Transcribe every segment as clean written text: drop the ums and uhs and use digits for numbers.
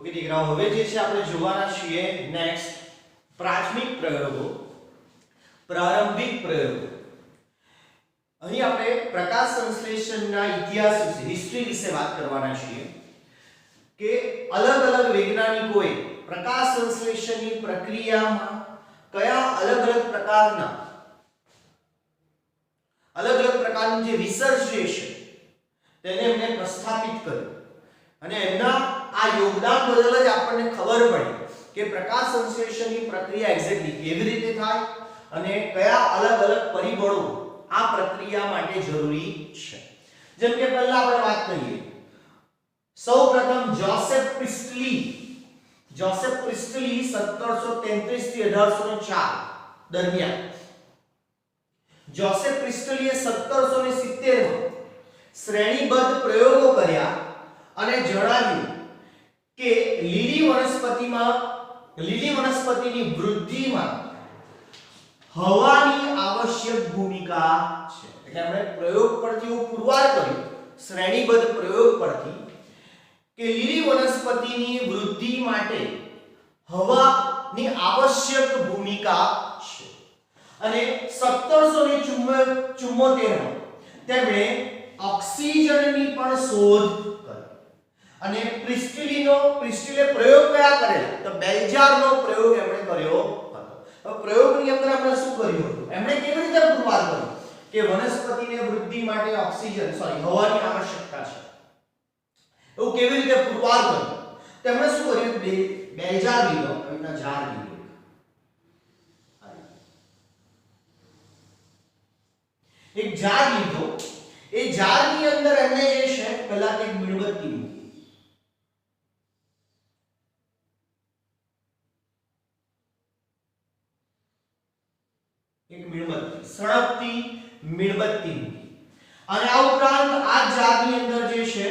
Okay દીકરાઓ, હવે જે છે આપણે જોવાના છીએ નેક્સ્ટ પ્રાથમિક પ્રયોગો, પ્રારંભિક પ્રયોગો. અહીં આપણે પ્રકાશ સંશ્લેષણના ઇતિહાસ વિશે, હિસ્ટ્રી વિશે વાત કરવાના છીએ કે અલગ અલગ વૈજ્ઞાનિકોએ પ્રકાશ સંશ્લેષણની પ્રક્રિયામાં કયા અલગ અલગ પ્રકારની જે રિસર્ચ છે તેને એમને પ્રસ્થાપિત કર્યું અને એમના આ યોગદાન બદલ જ આપણને ખબર પડી કે પ્રકાશ સંશ્લેષણની પ્રક્રિયા એક્ઝેક્ટલી કેવી રીતે થાય અને કયા અલગ અલગ પરિબળો આ પ્રક્રિયા માટે જરૂરી છે. જેમ કે પહેલા આપણે વાત કરીએ, સૌપ્રથમ જોસેફ પ્રિસ્ટલી 1733 થી 1804 દરમિયાન જોસેફ પ્રિસ્ટલીએ 1770 માં શ્રેણીબદ્ધ પ્રયોગો કર્યા અને જણાવ્યું કે લીલી વનસ્પતિની વૃદ્ધિમાં હવાની આવશ્યક ભૂમિકા છે. એટલે આપણે પ્રયોગ પરથી પુરવાર કર્યું, શ્રેણીબદ્ધ પ્રયોગ પરથી, કે લીલી વનસ્પતિની વૃદ્ધિ માટે હવાની આવશ્યક ભૂમિકા છે. અને 1774 માં તેમણે ઓક્સિજનની પણ શોધ કરી. અને પ્રિસ્ટલે પ્રયોગ કયા કરેલા? તો બેલ્જારનો પ્રયોગ એમણે કર્યો હતો. હવે પ્રયોગની અંદર આપણે શું કર્યું હતું? એમણે કેવી રીતે પુરવાર કર્યું કે વનસ્પતિને વૃદ્ધિ માટે હવાની આવશ્યકતા છે, એવું કેવી રીતે પુરવાર કર્યું? તેમણે શું કર્યું? બેલ્જાર લીધો, એમના ઝાડ લીધો, એક ઝાડ લીધો. એ ઝાડની અંદર એમણે જે છે પહેલા એક મીણબત્તી મૂકી. એક મીણબત્તી, સળગતી મીણબત્તી મૂકી. અને આ ઉપરાંત આ ઝાડની અંદર જે છે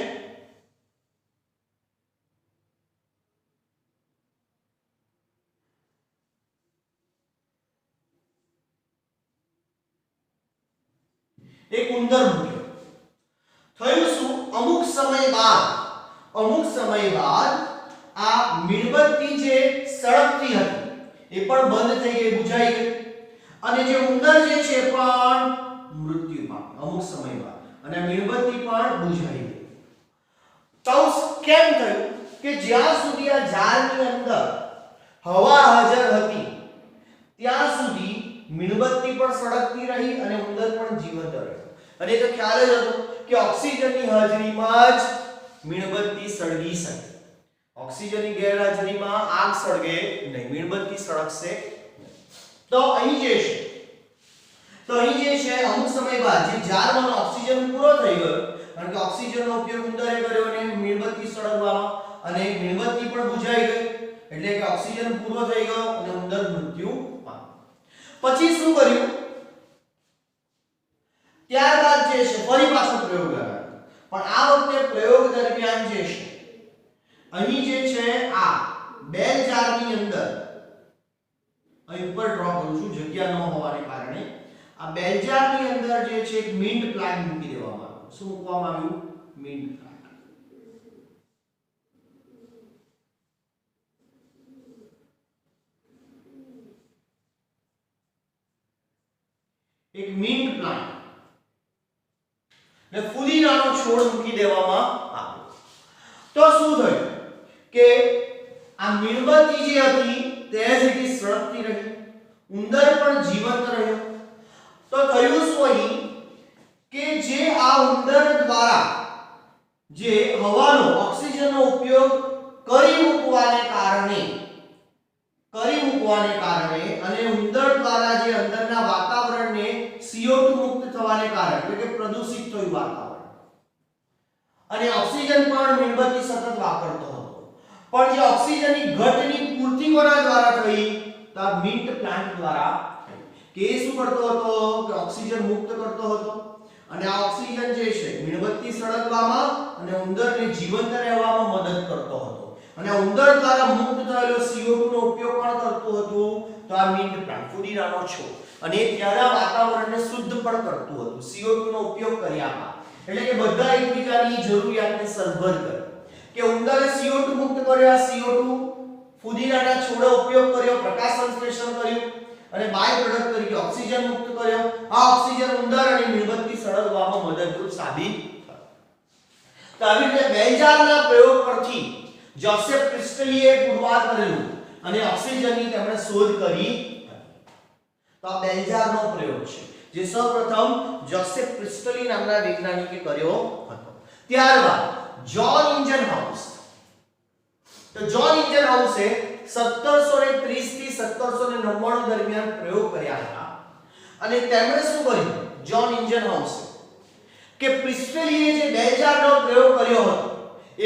એક ઉંદર મૂક્યો. થયું શું? અમુક સમય બાદ આ મીણબત્તી જે સળગતી હતી એ પણ બંધ થઈ ગઈ, બુઝાઈ ગઈ. અને જે ઉંદર જે છે પણ મૃત્યુ પામ્યો અમુક સમય બાદ, અને મીણબત્તી પણ બુઝાઈ ગઈ. તો કેમ થયું કે જ્યાં સુધી આ ઝાડની અંદર હવા હાજર હતી ત્યાં સુધી મીણબત્તી પણ સળગતી રહી અને ઉંદર પણ જીવંત રહ્યો. અને તો ખ્યાલ જ હતો કે ઓક્સિજનની હાજરીમાં જ મીણબત્તી સળગી શકે. ઓક્સિજનની ગેરહાજરીમાં આગ સળગે નહીં, મીણબત્તી સળગશે નહીં. તો અહીં જે છે અમુક સમય બાદ જે ઝાડમાં ઓક્સિજન પૂરો થઈ ગયો, કારણ કે ઓક્સિજનનો ઉપયોગ ઉંદરે કર્યો અને મીણબત્તી સળગવામાં, અને મીણબત્તી પણ બુઝાઈ ગઈ, એટલે કે ઓક્સિજન પૂરો થઈ ગયો અને ઉંદર મૃત્યુ પામ્યો. પછી શું કર્યું? ત્યારબાદ જે છે ફરી પાછો પ્રયોગ લગાવ્યો. પણ આ વખતે પ્રયોગ દરમિયાન જે છે અહીં જે છે આ બેલ જારની અંદર, અહીં ઉપર ડ્રો કરું છું જગ્યા ન હોવાને કારણે, આ બેલ જારની અંદર જે છે એક મિન્ટ પ્લાન્ટ મૂકી દેવામાં આવ્યો. શું મૂકવામાં આવ્યું? Mint plant. એક મિન્ટ પ્લાન્ટ ને ફુદીનાનો છોડ મૂકી દેવામાં આવ્યો. તો શું થયું કે આ મીણબત્તી જે હતી તે જ રીતે સળગતી રહી, ઉંદર પણ જીવંત રહ્યો. તો થયું શું અહીં કે જે આ ઉંદર દ્વારા જે હવાનો, ઓક્સિજનનો ઉપયોગ કરી મૂકવાને કારણે અને ઉંદર દ્વારા જે અંદરના વાતાવરણને CO2 મુક્ત થવાને કારણે, એટલે કે પ્રદૂષિત થયું વાતાવરણ, અને ઓક્સિજન પણ મીણબત્તી સતત વાપરતો હતો. પણ જે ઓક્સિજનની ઘટની પૂર્તિ કોના દ્વારા થઈ? તો આ મિન્ટ પ્લાન્ટ દ્વારા થઈ. કે શું કરતો હતો કે ઓક્સિજન મુક્ત કરતો હતો, અને આ ઓક્સિજન જે છે મીણબત્તી સળગવામાં અને ઉંદરને જીવંત રહેવામાં મદદ કરતો હતો. અને ઉંદર દ્વારા મુક્ત થયેલો CO2 નો ઉપયોગ કોણ કરતું હતું? તો આ મિન્ટ પ્લાન્ટ, ફુદીનાનો છોડ. અને ત્યારે વાતાવરણને શુદ્ધ પણ કરતું હતું CO2 નો ઉપયોગ કર્યા. એટલે કે બધા એકબીજાની જરૂરિયાતને સરભર કરે. કે કે ઉંદરે CO2 મુક્ત કર્યો, આ CO2 ફુદીનાના છોડે ઉપયોગ કર્યો, પ્રકાશ સંશ્લેષણ કર્યું અને બાય પ્રોડક્ટ તરીકે ઓક્સિજન મુક્ત કર્યો. આ ઓક્સિજન ઉંદર અને મીણબત્તી સળગવામાં મદદરૂપ સાબિત થયો. તો આવી રીતે બેલ્જારના પ્રયોગ પરથી જોસેફ પ્રિસ્ટલીએ પુરવાર કરેલું અને ઓક્સિજનની તેમણે શોધ કરી. તો આ બેલ્જારનો પ્રયોગ છે જે સૌપ્રથમ જોસેફ પ્રિસ્ટલી નામના વૈજ્ઞાનિકે કર્યો હતો. ત્યારબાદ જ્હોન ઇન્જનહાઉસ. તો જ્હોન ઇન્જનહાઉસે 1730 થી 1799 દરમિયાન પ્રયોગ કર્યા હતા અને તેમણે શું કર્યું જ્હોન ઇન્જનહાઉસે કે પ્રિસ્ટલીએ જે બેલ્જારનો પ્રયોગ કર્યો હતો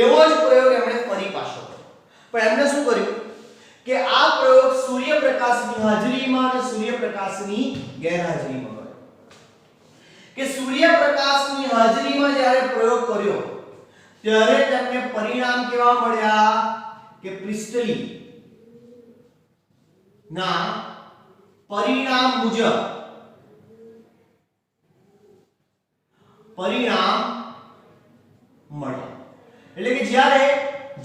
એવો જ પ્રયોગ એમણે ફરી પાછો કર્યો. પણ એમણે શું કર્યું કે આ પ્રયોગ સૂર્યપ્રકાશની હાજરીમાં અને સૂર્યપ્રકાશની ગેરહાજરીમાં કર્યો. કે સૂર્યપ્રકાશની હાજરીમાં જ્યારે પ્રયોગ કર્યો ત્યારે તેમને પરિણામ કેવા મળ્યા કે પ્રિસ્ટલી ના પરિણામ મુજબ પરિણામ મળ્યા. એટલે કે જ્યારે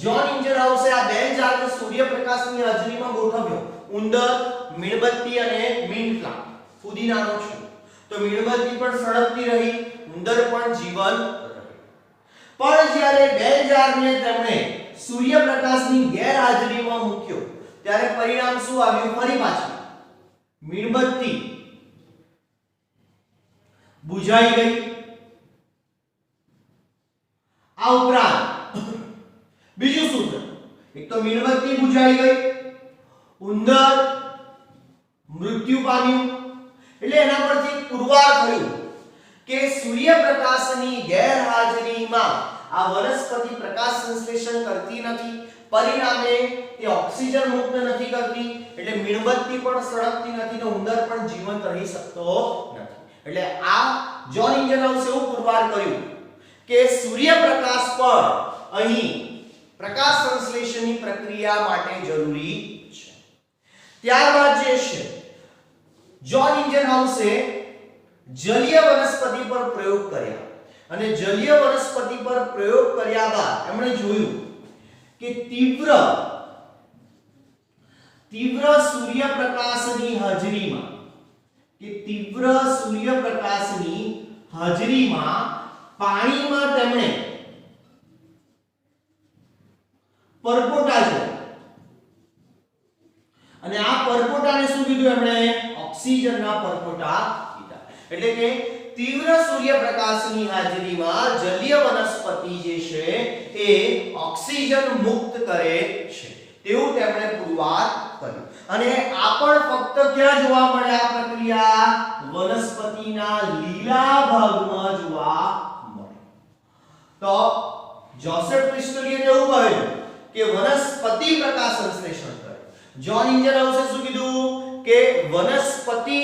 જ્હોન ઇન્જનહાઉસે આ બેલ્જારને સૂર્યપ્રકાશની હાજરીમાં ગોઠવ્યો, ઉંદર, મીણબત્તી અને મીન્ટ પ્લાન્ટ, ફુદીનાનો છોડ, તો મીણબત્તી પણ સળગતી રહી, ઉંદર પણ જીવંત રહી. પણ જ્યારે બેલ્જારને તેમણે સૂર્યપ્રકાશની ગેરહાજરીમાં મૂક્યો ત્યારે પરિણામ શું આવ્યું? ફરી પાછું મીણબત્તી બુઝાઈ ગઈ. આ ઉપરાંત બીજું શું થયું? એક તો મીણબત્તી બુઝાઈ ગઈ, ઉંદર મૃત્યુ પામ્યું. એટલે એના પરથી પુરવાર થયું કે સૂર્યપ્રકાશની ગેરહાજરીમાં આ વનસ્પતિ પ્રકાશ સંશ્લેષણ કરતી નથી, પરિણામે તે ઓક્સિજન મુક્ત નથી કરતી, એટલે મીણબત્તી પણ સળગતી નથી અને ઉંદર પણ જીવંત રહી શકતો નથી. એટલે આ જ્હોન ઇન્જનહાઉસે એવું પુરવાર કર્યું કે સૂર્યપ્રકાશ પણ અહીં પ્રકાશ સંશ્લેષણની પ્રક્રિયા માટે જરૂરી છે. ત્યારબાદ જે છે જ્હોન ઇન્જનહાઉસે જલીય વનસ્પતિ પર પ્રયોગ કર્યા અને જલીય વનસ્પતિ પર પ્રયોગ કર્યા બાદ એમણે જોયું કે તીવ્ર સૂર્યપ્રકાશની હાજરીમાં પાણીમાં તેમણે પરપોટા જોયા અને આ પરપોટાને શું કીધું? એમણે ઓક્સિજનના પરપોટા કીધા. એટલે કે તીવ્ર સૂર્યપ્રકાશની હાજરીમાં જલીય વનસ્પતિ જે છે એ ઓક્સિજન મુક્ત કરે છે તેવું તેમણે પુરવાર કર્યું. અને આ પણ ફક્ત ક્યાં જોવા મળે આ પ્રક્રિયા? વનસ્પતિના લીલા ભાગમાં જોવા મળે. તો જોસેફ પ્રિસ્ટલીએ એવું કહ્યું કે વનસ્પતિ પ્રકાશ સંશ્લેષણ કરે. જ્હોન ઇન્જનહાઉસે શું કીધું કે વનસ્પતિ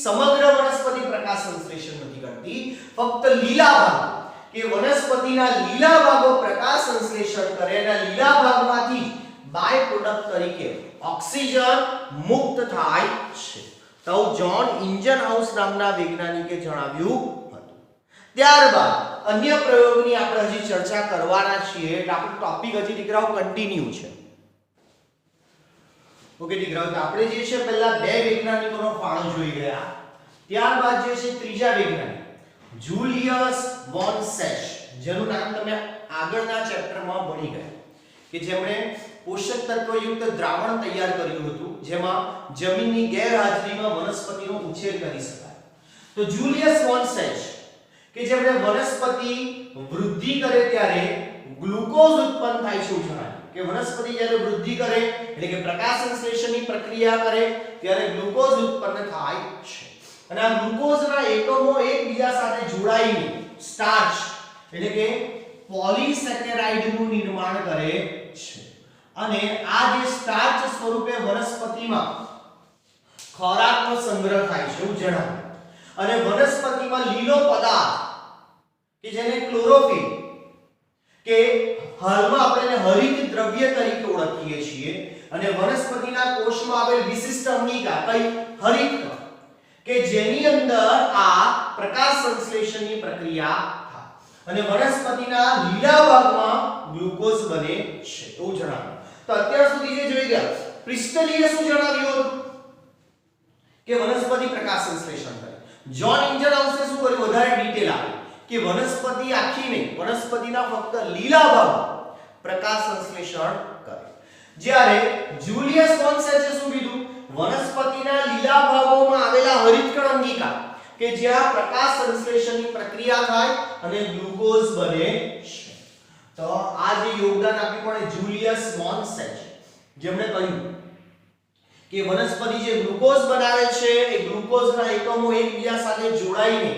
સમગ્ર વનસ્પતિ પ્રકાશ સંશ્લેષણ નથી કરતી, ફક્ત લીલા ભાગ, કે વનસ્પતિના લીલા ભાગો પ્રકાશ સંશ્લેષણ કરે અને લીલા ભાગમાંથી બાય પ્રોડક્ટ તરીકે ઓક્સિજન મુક્ત થાય છે. તો જ્હોન ઇન્જનહાઉસ નામના વૈજ્ઞાનિકે જણાવ્યું હતું. ત્યારબાદ અન્ય પ્રયોગની આપણે હજી ચર્ચા કરવાના છીએ. એટલે આપણો ટોપિક હજી દીકરાઓ કન્ટિન્યુ છે. ઓકે દીકરાઓ, તો આપણે જે છે પહેલા બે વૈજ્ઞાનિકોનો ફાળો જોઈ ગયા. ત્યારબાદ જે છે ત્રીજા વૈજ્ઞાનિક જુલિયસ વોન સેશ, જેનું નામ તમે આગળના ચેપ્ટરમાં ભણી ગયા, કે જેમણે પોષક તત્વયુક્ત દ્રાવણ તૈયાર કર્યું હતું જેમાં જમીનની ગેરહાજરીમાં વનસ્પતિનો ઉછેર કરી શકાય. તો જુલિયસ વોન સેશ કે જેમણે વનસ્પતિ વૃદ્ધિ કરે ત્યારે ગ્લુકોઝ ઉત્પન્ન થાય છે જણાવ્યું કે વનસ્પતિ જ્યારે વૃદ્ધિ કરે એટલે કે પ્રકાશ સંશ્લેષણની પ્રક્રિયા કરે ત્યારે ગ્લુકોઝ ઉત્પન્ન થાય છે અને આ ગ્લુકોઝના એકમો એકબીજા સાથે જોડાઈને સ્ટાર્ચ એટલે કે પોલિસેકેરાઇડનું નિર્માણ કરે છે અને આ જે સ્ટાર્ચ સ્વરૂપે વનસ્પતિમાં ખોરાકનો સંગ્રહ થાય છે એવું જણાવ્યું. અને વનસ્પતિમાં લીલો પદાર્થ કે જેને ક્લોરોફિલ કે હાલમાં આપણે હરિત દ્રવ્ય તરીકે ઓળખીએ છીએ અને વનસ્પતિના કોષમાં આવેલ વિશિષ્ટ અંગિકા કઈ હરિત કે જેની અંદર આ પ્રકાશ સંશ્લેષણની પ્રક્રિયા થાય અને વનસ્પતિના લીલા ભાગમાં ગ્લુકોઝ બને છે એવું જણાવ્યું. તો અત્યાર સુધી જે જોઈ ગયા પ્રિસ્ટલીએ શું જણાવ્યું હતું કે વનસ્પતિ પ્રકાશ સંશ્લેષણ કરે. જ્હોન ઇન્જર હાઉસે શું કર્યું વધારે ડિટેલ આપી કે વનસ્પતિ આખી નહીં, વનસ્પતિના ફક્ત લીલા ભાગ પ્રકાશ સંશ્લેષણ કરે. જ્યારે જુલિયસ મોન્સેચે શું કીધું વનસ્પતિના લીલા ભાગોમાં આવેલા હરિતકણ અંગિકા કે જ્યાં પ્રકાશ સંશ્લેષણની પ્રક્રિયા થાય અને ગ્લુકોઝ બને છે. તો આ જે યોગદાન આપ્યું પણ જુલિયસ મોન્સેચ જેમણે કહ્યું કે વનસ્પતિ જે ગ્લુકોઝ બનાવે છે એ ગ્લુકોઝના એકમો એકબીજા સાથે જોડાઈને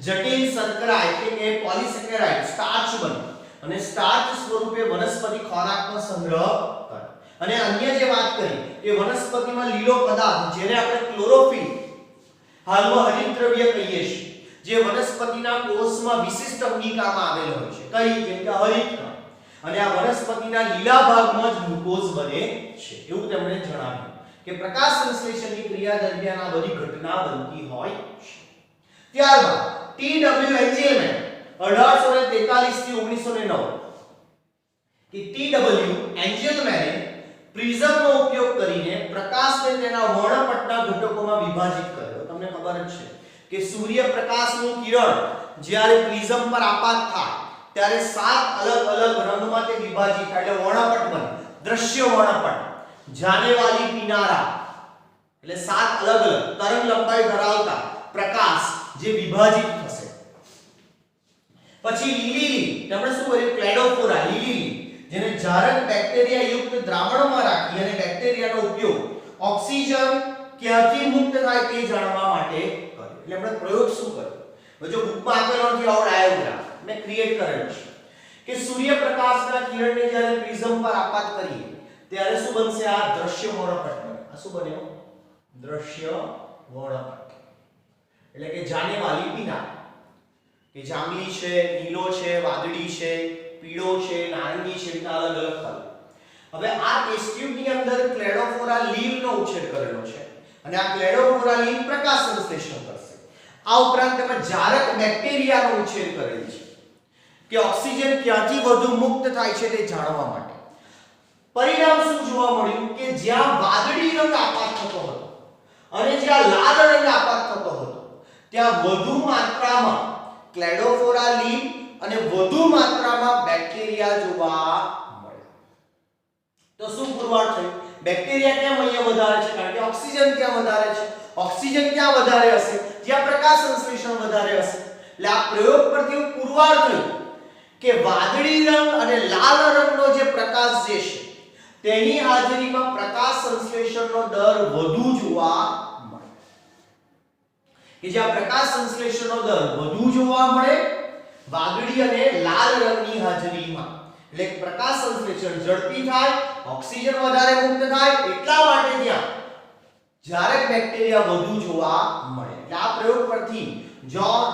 જટિલ શર્કરા એટલે કે પોલિસેકેરાઇડ સ્ટાર્ચ બને અને સ્ટાર્ચ સ્વરૂપે વનસ્પતિ ખોરાકનો સંગ્રહ કરે. અને અન્ય જે વાત કરી કે વનસ્પતિમાં લીલો પદાર્થ જેને આપણે ક્લોરોફિલ હાલમાં હરિતદ્રવ્ય કહીએ છીએ જે વનસ્પતિના કોષમાં વિશિષ્ટ અંગિકામાં આવેલો હોય છે કઈ જેમ કે હરિતકણ અને આ વનસ્પતિના લીલા ભાગમાં જ ગ્લુકોઝ બને છે એવું તેમણે જણાવ્યું કે પ્રકાશ સંશ્લેષણની ક્રિયા દરમિયાન આ બધી ઘટના બનતી હોય છે. ત્યારબાદ ટી.ડબલ્યુ. એન્જેલમેન 1843 થી 1909 કે ટી.ડબલ્યુ. એન્જેલમેને પ્રિઝમનો ઉપયોગ કરીને પ્રકાશને તેના વર્ણપટના ઘટકોમાં વિભાજિત કર્યો. તમને ખબર જ છે કે સૂર્યપ્રકાશનું કિરણ જ્યારે પ્રિઝમ પર આપાત થાય ત્યારે 7 અલગ અલગ રંગમાં તે વિભાજિત થાય એટલે વર્ણપટ બને. દ્રશ્ય વર્ણપટ, જાનેવાલી કિનારા એટલે 7 અલગ અલગ તરંગ લંબાઈ ધરાવતા પ્રકાશ જે વિભાજિત થશે. પછી લીલી આપણે શું કર્યું ક્લેડોફોરા લીલી જેને જારક બેક્ટેરિયા યુક્ત દ્રાવણમાં રાખી અને બેક્ટેરિયાનો ઉપયોગ ઓક્સિજન ક્યાંથી મુક્ત થાય તે જાણવા માટે કર્યો. એટલે આપણે પ્રયોગ શું કર્યો જો બુકમાં આપેલો નથી આવો ડાયાગ્રામ મેં ક્રિએટ કરેલો છે કે સૂર્યપ્રકાશના કિરણને જ્યારે પ્રિઝમ પર આપાત કરીએ ત્યારે શું બનશે આ દ્રશ્ય વર્ણપટ બને. આ શું બન્યો દ્રશ્ય વર્ણપટ એટલે કે જાનેવાલી કિનારા કે જાંબલી છે, નીલો છે, વાદળી છે, પીળો છે, નારંગી છે એટલે અલગ અલગ કલર. હવે આ ટેસ્ટ ટ્યુબની અંદર ક્લેડોફોરા લીવનો ઉછેર કરેલો છે અને આ ક્લેડોફોરા લીવ પ્રકાશ સંશ્લેષણ કરશે. આ ઉપરાંત તેમાં જારક બેક્ટેરિયાનો ઉછેર કરેલ છે કે ઓક્સિજન ક્યાંથી વધુ મુક્ત થાય છે તે જાણવા માટે. પરિણામ શું જોવા મળ્યું કે જ્યાં વાદળી રંગ આપાત થતો હતો અને જ્યાં લાલ રંગ આપાત થતો હતો ત્યાં વધુ માત્રામાં ક્લેડોફોરા લીવ અને વધુ માત્રામાં બેક્ટેરિયા જોવા મળ્યા. તો શું પુરવાર થયું બેક્ટેરિયા કેમ અહીંયા વધારે છે કારણ કે ઓક્સિજન ત્યાં વધારે છે. ઓક્સિજન ક્યાં વધારે હશે જ્યાં પ્રકાશ સંશ્લેષણ વધારે હશે. એટલે આ પ્રયોગ પરથી પુરવાર થયું કે વાદળી રંગ અને લાલ રંગનો જે પ્રકાશ જે છે તેની હાજરીમાં પ્રકાશ સંશ્લેષણનો દર વધુ જોવા મળે. કે જ્યાં પ્રકાશ સંશ્લેષણનો દર વધુ જોવા મળે વાદળી અને લાલ રંગની હાજરીમાં એટલે પ્રકાશ સંશ્લેષણ ઝડપી થાય, ઓક્સિજન વધારે મુક્ત થાય એટલા માટે ત્યાં જારક બેક્ટેરિયા વધુ જોવા મળે. એટલે આ પ્રયોગ પરથી જ્હોન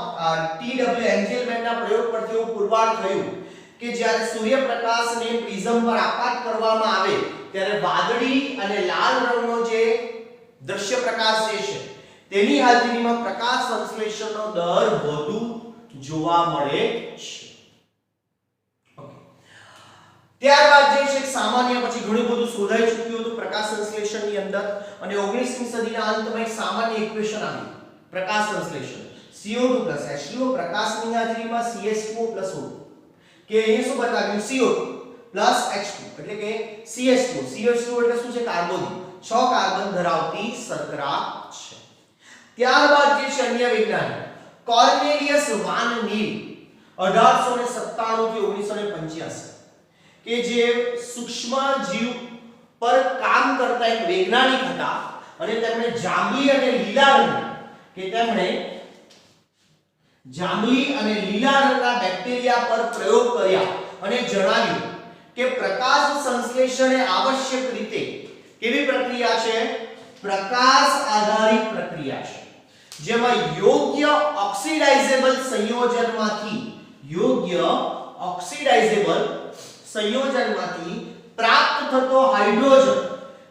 ટી.ડબલ્યુ. એન્જેલમેનના પ્રયોગ પરથી એવું પુરવાર થયું કે જ્યારે સૂર્યપ્રકાશને પ્રિઝમ પર આપાત કરવામાં આવે ત્યારે વાદળી અને લાલ રંગનો જે દ્રશ્ય પ્રકાશ જે છે તેની હાજરીમાં પ્રકાશ સંશ્લેષણનો દર વધુ જોવા મળે છે. ઓકે. ત્યારબાદ જે છે સામાન્ય પછી ઘણું બધું શોધાઈ ચૂક્યું હતું પ્રકાશ સંશ્લેષણની અંદર અને 19મી સદીના અંતમાં એક સામાન્ય ઇક્વેશન આવી પ્રકાશ સંશ્લેષણ CO2 H2O પ્રકાશની હાજરીમાં CH2O O2 કે અહીંયા શું બતાવ્યું CO2 H2 એટલે કે CH2 એટલે શું છે કાર્બોદિત 6 કાર્બન ધરાવતી શર્કરા છે. ત્યારબાદ જે છે અન્ય વૈજ્ઞાનિક કોર્નેલિયસ વાન નીલ 1897 થી 1985 કે જે સૂક્ષ્મ જીવ પર કામ કરતા એક વૈજ્ઞાનિક હતા અને તેમણે જાંબલી અને લીલા રંગના બેક્ટેરિયા પર પ્રયોગ કર્યા અને જણાવ્યું કે પ્રકાશ સંશ્લેષણ એ આવશ્યક રીતે કેવી પ્રક્રિયા છે પ્રકાશ આધારિત પ્રક્રિયા છે જેમાં યોગ્ય ઓક્સિડાઇઝેબલ સંયોજનમાંથી પ્રાપ્ત થતો હાઇડ્રોજન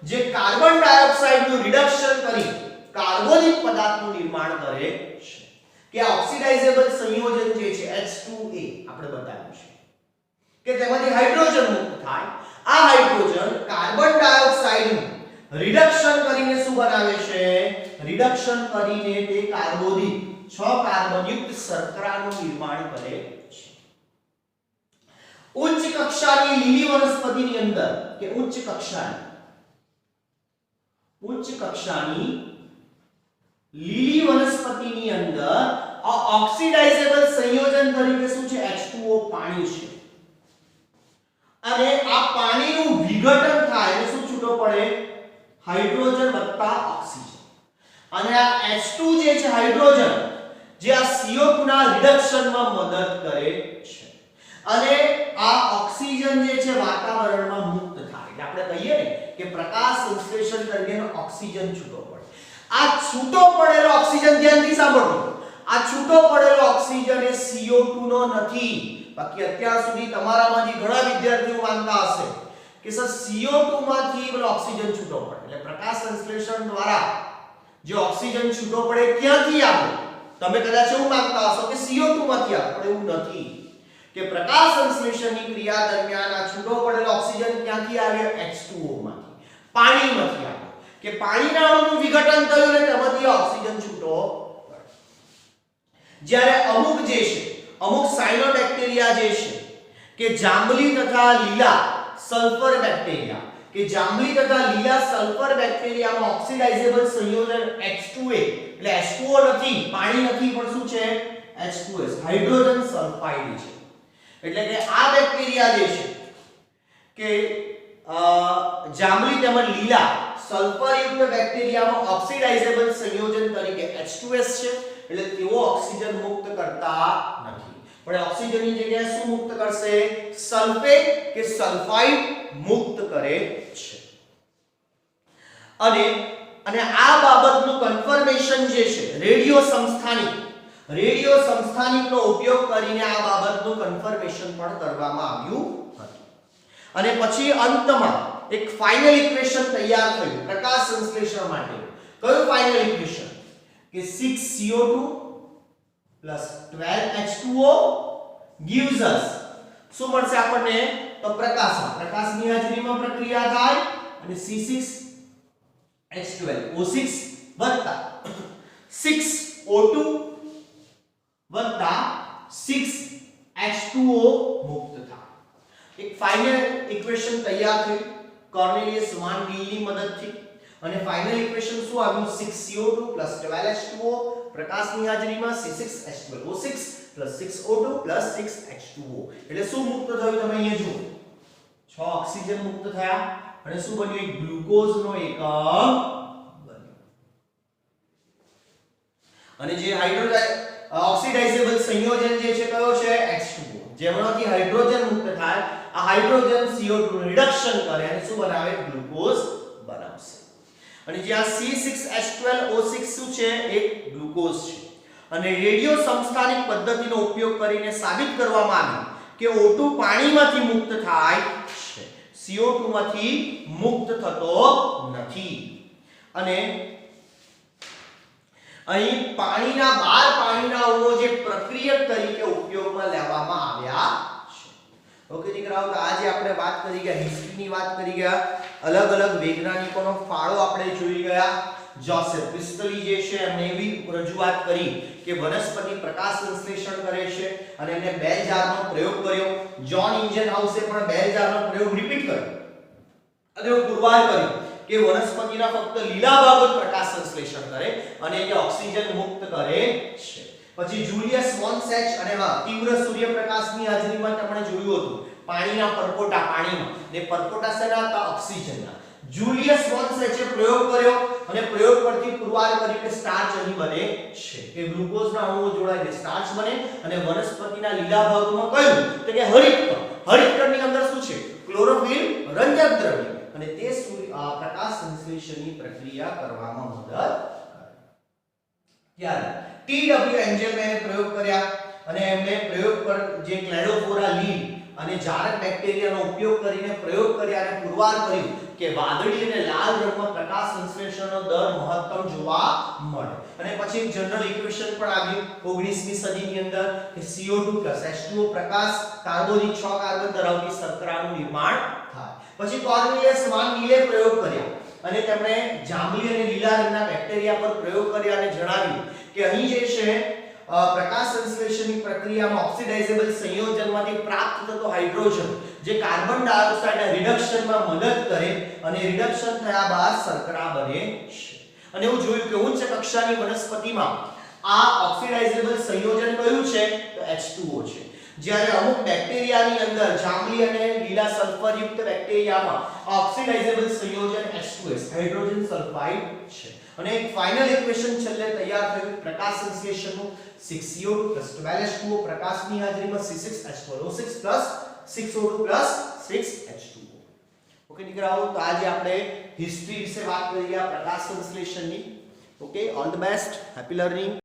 જે કાર્બન ડાયોક્સાઇડનું રિડક્શન કરી કાર્બોનિક પદાર્થનું નિર્માણ કરે છે કે ઓક્સિડાઇઝેબલ સંયોજન જે છે H2A આપણે બતાવ્યું છે કે તેમાંથી હાઇડ્રોજન મુક્ત થાય. આ હાઇડ્રોજન કાર્બન ડાયોક્સાઇડનું રિડક્શન કરીને શું બનાવે છે? રિડક્શન કરીને તે કાર્બોદિત 6 કાર્બન યુક્ત શર્કરાનું નિર્માણ કરે છે. ઉચ્ચ કક્ષાની લીલી વનસ્પતિની અંદર કે ઉચ્ચ કક્ષાની લીલી વનસ્પતિની અંદર આ ઓક્સિડાઇઝેબલ સંયોજન તરીકે શું છે? H2O પાણી છે. અને આ પાણીનું વિઘટન થાય એટલે શું છૂટો પડે? હાઇડ્રોજન વત્તા ઓક્સિજન. અને આ H2 જે છે હાઇડ્રોજન જે આ CO2 ના રિડક્શનમાં મદદ કરે છે. અને આ ઓક્સિજન જે છે વાતાવરણમાં મુક્ત થાય. એટલે આપણે કહીએ ને કે પ્રકાશ સંશ્લેષણ દરમિયાન ઓક્સિજન છૂટો પડે. આ છૂટો પડેલો ઓક્સિજન ધ્યાનથી સાંભળો. આ છૂટો પડેલો ઓક્સિજન એ CO2 નો નથી. બાકી અત્યાર સુધી તમારામાંથી ઘણા વિદ્યાર્થીઓ માનતા હશે કે સર CO2 માંથી પેલો ઓક્સિજન છૂટો પડે. એટલે પ્રકાશ સંશ્લેષણ દ્વારા જે ઓક્સિજન છૂટો પડે ક્યાંથી આવે? તમે કદાચ એવું માનતા હશો કે CO2 માંથી આવે, પણ એવું નથી. કે પ્રકાશ સંશ્લેષણની ક્રિયા દરમિયાન આ છૂટો પડેલો ઓક્સિજન ક્યાંથી આવ્યો? H2O માંથી, પાણીમાંથી આવ્યો. કે પાણીના અણુનું વિઘટન થયું ને તેમાંથી ઓક્સિજન છૂટો પડ્યો. જ્યારે અમુક સાયનોબેક્ટેરિયા જે છે કે જાંબલી તથા લીલા સલ્ફર બેક્ટેરિયામાં ઓક્સિડાઇઝેબલ સંયોજન H2A એટલે H2O નથી, પાણી નથી, પણ શું છે? H2S હાઇડ્રોજન સલ્ફાઇડ છે. એટલે કે આ બેક્ટેરિયા જે છે કે જાંબલી તેમજ લીલા સલ્ફરયુક્ત બેક્ટેરિયામાં ઓક્સિડાઇઝેબલ સંયોજન તરીકે H2S છે. એટલે તેઓ ઓક્સિજન મુક્ત કરતા નથી, પણ ઓક્સિજનની જગ્યાએ શું મુક્ત કરશે? સલ્ફેટ કે સલ્ફાઇડ મુક્ત કરે છે. અને આ બાબતનું કન્ફર્મેશન જે છે રેડિયો સમસ્થાનિકનો ઉપયોગ કરીને આ બાબતનું કન્ફર્મેશન પણ કરવામાં આવ્યું હતું. અને પછી અંતમાં એક ફાઇનલ ઇક્વેશન તૈયાર થયું પ્રકાશ સંશ્લેષણ માટે. કયું ફાઇનલ ઇક્વેશન? કે 6CO2 12H2O gives us શું મળશે આપણને? તો પ્રકાશની હાજરીમાં પ્રક્રિયા થાય અને C6H12O6 વત્તા 6O2 વત્તા 6H2O મુક્ત થાય. એક ફાઇનલ ઇક્વેશન તૈયાર થઈ કોર્નેલિયસ વાન ડીલની મદદથી. અને ફાઇનલ ઇક્વેશન શું આવ્યું? 6CO2 12H2O પ્રકાશની હાજરીમાં C6H12O6 6O2 6H2O. એટલે શું મુક્ત થયું? તમે અહીંયા જુઓ 6 ઓક્સિજન મુક્ત થયા અને શું બન્યું? એક ગ્લુકોઝનો એકમ બન્યો. અને જે ઓક્સિડાઇઝેબલ સંયોજન જે છે કયો છે? H2O. જેમાંથી હાઇડ્રોજન મુક્ત થાય. આ હાઇડ્રોજન CO2 નું રિડક્શન કરે અને શું બનાવે? ગ્લુકોઝ બનાવશે. અને જે આ C6H12O6 શું છે? એક ગ્લુકોઝ છે. અને રેડિયો સમસ્થાનિક પદ્ધતિનો ઉપયોગ કરીને સાબિત કરવામાં આવ્યું કે O2 પાણીમાંથી મુક્ત થાય છે, CO2 માંથી મુક્ત થતો નથી. અને અહીં પાણીના અણુઓ જે પ્રક્રિયક તરીકે ઉપયોગમાં લેવામાં આવ્યા છે. ઓકે દીકરાઓ, તો આજે આપણે વાત કરી ગયા હિસ્ટ્રીની વાત કરી ગયા, અલગ અલગ વૈજ્ઞાનિકોનો ફાળો આપણે જોઈ ગયા. જોસેફ પ્રિસ્ટલી જે છે એમણે એવી રજૂઆત કરી કે વનસ્પતિ પ્રકાશ સંશ્લેષણ કરે છે અને એમને બેલ જારનો પ્રયોગ કર્યો. જ્હોન ઇન્જનહાઉસે પણ બેલ જારનો પ્રયોગ રિપીટ કર્યો અને એવું પુરવાર કર્યું કે વનસ્પતિના ફક્ત લીલા ભાગો પ્રકાશ સંશ્લેષણ કરે અને એ ઓક્સિજન મુક્ત કરે છે. પછી જુલિયસ વોન સેચ અને તીવ્ર સૂર્યપ્રકાશની હાજરીમાં આપણે જોયું હતું પાણીના પાણીમાં ને પરપોટા શેના હતા? ઓક્સિજનના. જુલિયસ વોન સેચે પ્રયોગ કર્યો અને પ્રયોગ પરથી પુરવાર કર્યું કે સ્ટાર્ચ અહીં બને છે, કે ગ્લુકોઝના અણુઓ જોડાઈને સ્ટાર્ચ બને. અને વનસ્પતિના લીલા ભાગમાં કયું? તો કે હરિતકણની અંદર શું છે? ક્લોરોફિલ રંજક દ્રવ્ય. અને તે પ્રકાશ સંશ્લેષણની પ્રક્રિયા કરવામાં મદદ કરે. ત્યારે TW એન્જલમેને પ્રયોગ કર્યા અને એમણે પ્રયોગ પર જે ક્લેડોફોરા લીડ અને જારક બેક્ટેરિયાનો ઉપયોગ કરીને પ્રયોગ કર્યા અને પુરવાર કર્યું કે વાદળી અને લાલ રંગમાં પ્રકાશ સંશ્લેષણનો દર મહત્તમ જોવા મળે. અને પછી એક જનરલ ઇક્વેશન પણ આવ્યું 19મી સદીની અંદર કે CO2 H2O પ્રકાશ કાર્બોનિક 6 કાર્બન ધરાવતી શર્કરાનું નિર્માણ થાય. પછી કોર્નેલિયસ વાન મીલે પ્રયોગ કર્યા અને તેમણે જાંબલી અને લીલા રંગના બેક્ટેરિયા પર પ્રયોગ કર્યા અને જણાવ્યું કે અહીં જે છે પ્રકાશ સંશ્લેષણની પ્રક્રિયામાં ઓક્સિડાઇઝેબલ સંયોજનમાંથી પ્રાપ્ત થતો હાઇડ્રોજન જે કાર્બન ડાયોક્સાઇડના રિડક્શનમાં મદદ કરે અને રિડક્શન થયા બાદ શર્કરા બને છે. અને એવું જોયું કે ઉચ્ચ કક્ષાની વનસ્પતિમાં આ ઓક્સિડાઇઝેબલ સંયોજન કયું છે તો H2O છે. જ્યારે અમુક બેક્ટેરિયાની અંદર જાંબલી અને લીલા સલ્ફરયુક્ત બેક્ટેરિયામાં ઓક્સિડાઇઝેબલ સંયોજન H2S હાઇડ્રોજન સલ્ફાઇડ છે. અને એક ફાઇનલ ઇક્વેશન છેલ્લે તૈયાર થયું પ્રકાશ સંશ્લેષણનું 6CO2 12H2O પ્રકાશની હાજરીમાં C6H12O6 6O2 6H2O. ઓકે દીકરાઓ, તો આજે આપણે હિસ્ટ્રી વિશે વાત કરી આ પ્રકાશ સંશ્લેષણની. Okay, all the best, happy learning.